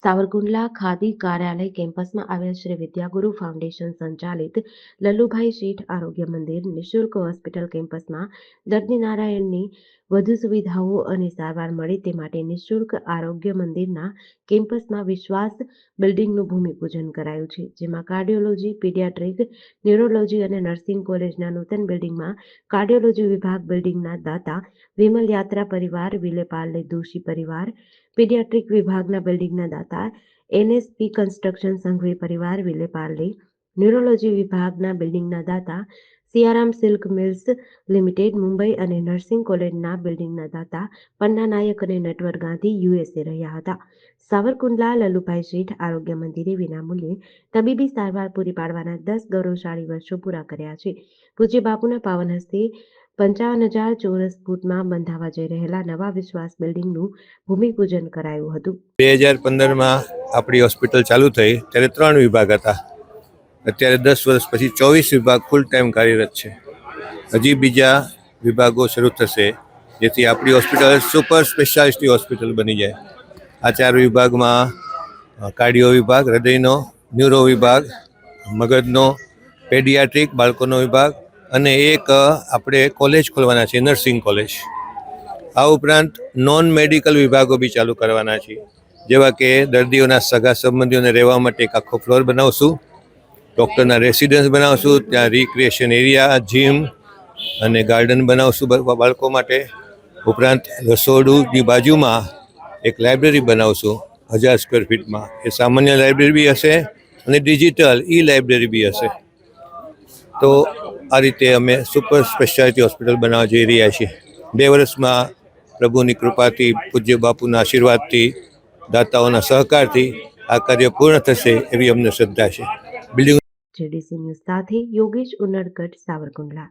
સાવરકુંડલા ખાદી કાર્યાલય કેમ્પસમાં આવેલ શ્રી વિદ્યાગુરુ ફાઉન્ડેશન સંચાલિત લલ્લુભાઈ શેઠ આરોગ્ય મંદિર નિઃશુલ્ક હોસ્પિટલ કેમ્પસમાં દર્દી નારાયણની વધુ સુવિધાઓ અને સારવાર મળે તે માટે નિઃશુલ્ક આરોગ્ય મંદિરના કેમ્પસમાં વિશ્વાસ બિલ્ડિંગનું ભૂમિપૂજન કરાયું છે, જેમાં કાર્ડિયોલોજી, પીડિયાટ્રિક, ન્યુરોલોજી અને નર્સિંગ કોલેજના નૂતન બિલ્ડિંગમાં કાર્ડિયોલોજી વિભાગ બિલ્ડિંગના દાતા વિમલ યાત્રા પરિવાર, વિલેપાલે દોશી પરિવાર, પીડિયાટ્રિક વિભાગના બિલ્ડિંગના દાતા એનએસપી કન્સ્ટ્રક્શન સંઘવી પરિવાર, વિલેપાલે ન્યુરોલોજી વિભાગના બિલ્ડિંગના દાતા Siyaram silk mills limited Mumbai અને નર્સિંગ કોલેજના બિલ્ડિંગના દાતા પન્ના નાયક અને નટવર ગાંધી યુએસએ રહ્યા હતા. સાવરકુંડલા લલ્લુભાઈ શેઠ આરોગ્ય મંદિરે વિનામૂલ્યે તબીબી સારવાર પૂરી પાડવાના 10 ગૌરવશાળી વર્ષો પૂરા કર્યા છે. પૂજ્ય બાપુના પાવન હસ્તે 55,000 ચોરસ ફૂટમાં બંધાવા જઈ રહેલા નવા વિશ્વાસ બિલ્ડિંગનું ભૂમિપૂજન કરાયું હતું. 2015માં આપણી હોસ્પિટલ ચાલુ થઈ ત્યારે 3 વિભાગ હતા. અત્યારે 10 વર્ષ પછી 24 વિભાગ ફૂલ ટાઈમ કાર્યરત છે. હજી બીજા વિભાગો શરૂ થશે, જેથી આપણી હોસ્પિટલ સુપર સ્પેશિયાલિટી હોસ્પિટલ બની જાય. આ 4 વિભાગમાં કાર્ડિયો વિભાગ, હૃદયનો, ન્યુરો વિભાગ, મગજનો, પેડિયાટ્રિક બાળકોનો વિભાગ અને એક આપણે કોલેજ ખોલવાના છે, નર્સિંગ કોલેજ. આ ઉપરાંત નોન મેડિકલ વિભાગો બી ચાલુ કરવાના છે, જેવા કે દર્દીઓના સગા સંબંધીઓને રહેવા માટે એક આખો ફ્લોર બનાવશું, ડૉક્ટરના રેસિડન્સ બનાવશું, ત્યાં રિક્રિએશન એરિયા, જીમ અને ગાર્ડન બનાવશું બાળકો માટે. ઉપરાંત રસોડુંની બાજુમાં એક લાઇબ્રેરી બનાવશું 1000 સ્ક્વેર ફીટમાં. એ સામાન્ય લાઇબ્રેરી બી હશે અને ડિજિટલ લાઇબ્રેરી બી હશે. તો આ રીતે અમે સુપર સ્પેશિયાલિટી હોસ્પિટલ બનાવવા જઈ રહ્યા છીએ. 2 વર્ષમાં પ્રભુની કૃપાથી, પૂજ્ય બાપુના આશીર્વાદથી, દાતાઓના સહકારથી આ કાર્ય પૂર્ણ થશે એવી અમને શ્રદ્ધા છે. બિલ્ડિંગ જેડીસી ન્યૂઝ સાથે યોગેશ ઉનડકટ, સાવરકુંડલા.